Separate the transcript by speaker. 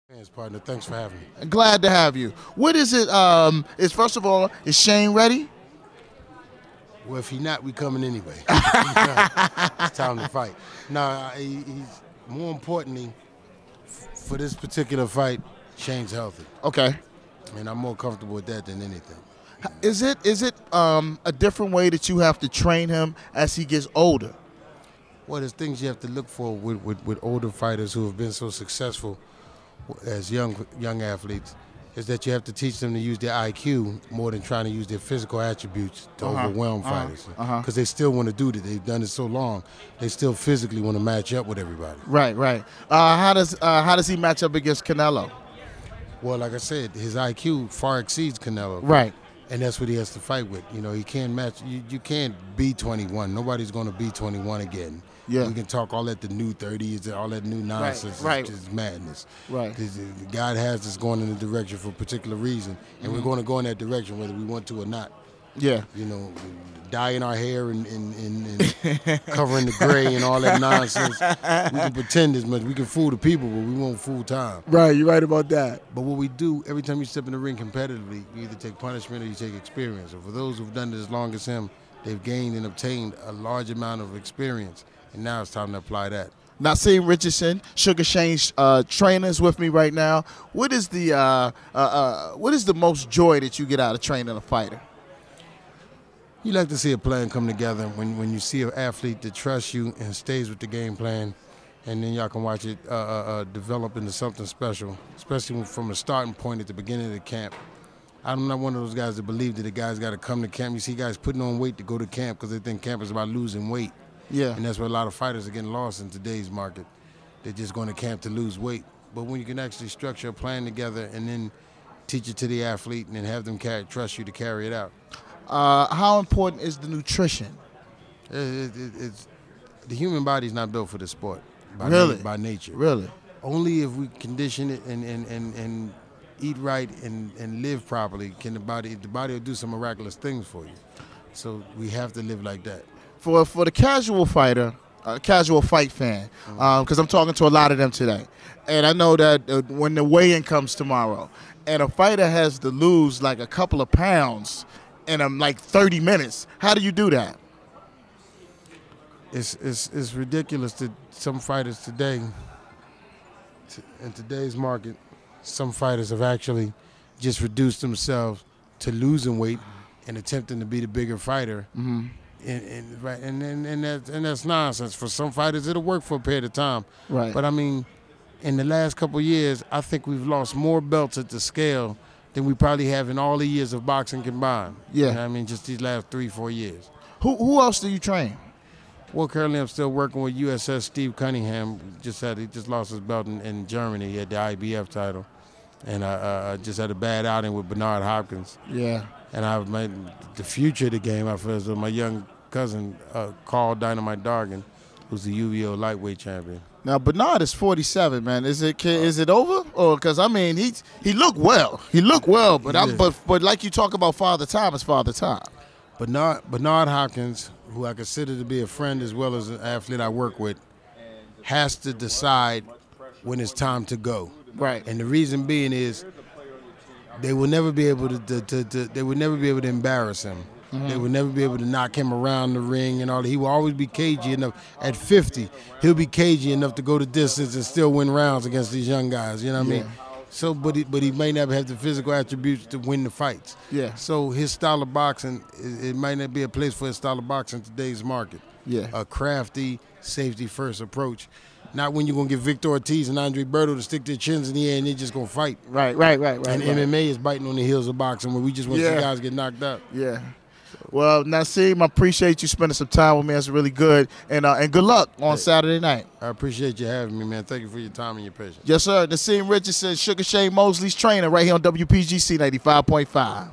Speaker 1: Thanks, partner. Thanks for having me.
Speaker 2: Glad to have you. What is it? Is first of all, is Shane ready?
Speaker 1: Well, if he's not, we coming anyway. It's time to fight. No, he's more importantly for this particular fight. Shane's healthy,
Speaker 2: Okay.
Speaker 1: and I'm more comfortable with that than anything.
Speaker 2: Is it a different way that you have to train him as he gets older?
Speaker 1: Well, there's things you have to look for with older fighters who have been so successful as young athletes, is that you have to teach them to use their IQ more than trying to use their physical attributes to overwhelm fighters. Because they still want to do that. They've done it so long, they still physically want to match up with everybody.
Speaker 2: Right, right. How does he match up against Canelo?
Speaker 1: Well, like I said, his IQ far exceeds Canelo.
Speaker 2: Right.
Speaker 1: And that's what he has to fight with. You know, he can't match. You can't be 21. Nobody's going to be 21 again.
Speaker 2: Yeah.
Speaker 1: We can talk all that the new 30s, all that new nonsense.
Speaker 2: Right.
Speaker 1: It's just madness.
Speaker 2: Right.
Speaker 1: God has us going in a direction for a particular reason, and we're going to go in that direction whether we want to or not.
Speaker 2: Yeah.
Speaker 1: You know, dyeing our hair and covering the gray and all that nonsense. We can pretend as much. We can fool the people, but we won't fool time.
Speaker 2: Right. You're right about that.
Speaker 1: But what we do, every time you step in the ring competitively, you either take punishment or you take experience. And for those who've done it as long as him, they've gained and obtained a large amount of experience. And now it's time to apply that.
Speaker 2: Naazim Richardson, Sugar Shane's trainer, is with me right now. What is the most joy that you get out of training a fighter?
Speaker 1: You like to see a plan come together when you see an athlete that trusts you and stays with the game plan, and then y'all can watch it develop into something special, especially from a starting point at the beginning of the camp. I'm not one of those guys that believe that the guys got to come to camp. You see guys putting on weight to go to camp because they think camp is about losing weight.
Speaker 2: Yeah.
Speaker 1: And that's where a lot of fighters are getting lost in today's market. They're just going to camp to lose weight. But when you can actually structure a plan together and then teach it to the athlete and then have them trust you to carry it out.
Speaker 2: How important is the nutrition?
Speaker 1: It's the human body is not built for the sport. By nature.
Speaker 2: Really?
Speaker 1: Only if we condition it and eat right and live properly can the body will do some miraculous things for you. So we have to live like that.
Speaker 2: For the casual fighter, casual fight fan, because I'm talking to a lot of them today, and I know that when the weigh-in comes tomorrow, and a fighter has to lose like a couple of pounds in like 30 minutes, how do you do that?
Speaker 1: It's ridiculous that some fighters today, in today's market, some fighters have actually just reduced themselves to losing weight and attempting to be the bigger fighter.
Speaker 2: Mm-hmm.
Speaker 1: And that's nonsense. For some fighters, it'll work for a period of time.
Speaker 2: Right.
Speaker 1: But I mean, in the last couple of years, I think we've lost more belts at the scale than we probably have in all the years of boxing combined.
Speaker 2: Yeah.
Speaker 1: You know what I mean, just these last 3-4 years.
Speaker 2: Who else do you train?
Speaker 1: Well, currently I'm still working with USS Steve Cunningham. He just lost his belt in Germany. He had the IBF title. And I just had a bad outing with Bernard Hopkins.
Speaker 2: Yeah.
Speaker 1: And I've made the future of the game. I feel as though my young cousin, Carl Dynamite Dargan, who's the UVO lightweight champion.
Speaker 2: Now Bernard is 47, man. Is it over? Or because I mean he looked well. He looked well, but but like you talk about father time, it's father time.
Speaker 1: Bernard Hopkins, who I consider to be a friend as well as an athlete I work with, has to decide when it's time to go.
Speaker 2: Right.
Speaker 1: And the reason being is they will never be able to embarrass him. Mm-hmm. They will never be able to knock him around the ring and all that. He will always be cagey enough. At 50, he'll be cagey enough to go the distance and still win rounds against these young guys. You know what I mean? So, but he may never have the physical attributes to win the fights.
Speaker 2: Yeah.
Speaker 1: So his style of boxing, it might not be a place for his style of boxing in today's market.
Speaker 2: Yeah.
Speaker 1: A crafty, safety-first approach. Not when you're going to get Victor Ortiz and Andre Berto to stick their chins in the air and they're just going to fight.
Speaker 2: Right. And
Speaker 1: MMA is biting on the heels of boxing where we just want to see guys get knocked out.
Speaker 2: Yeah. Well, Naazim, I appreciate you spending some time with me. That's really good. And good luck on Saturday night.
Speaker 1: I appreciate you having me, man. Thank you for your time and your patience.
Speaker 2: Yes, sir. Naazim Richardson, Sugar Shane Mosley's trainer right here on WPGC 95.5.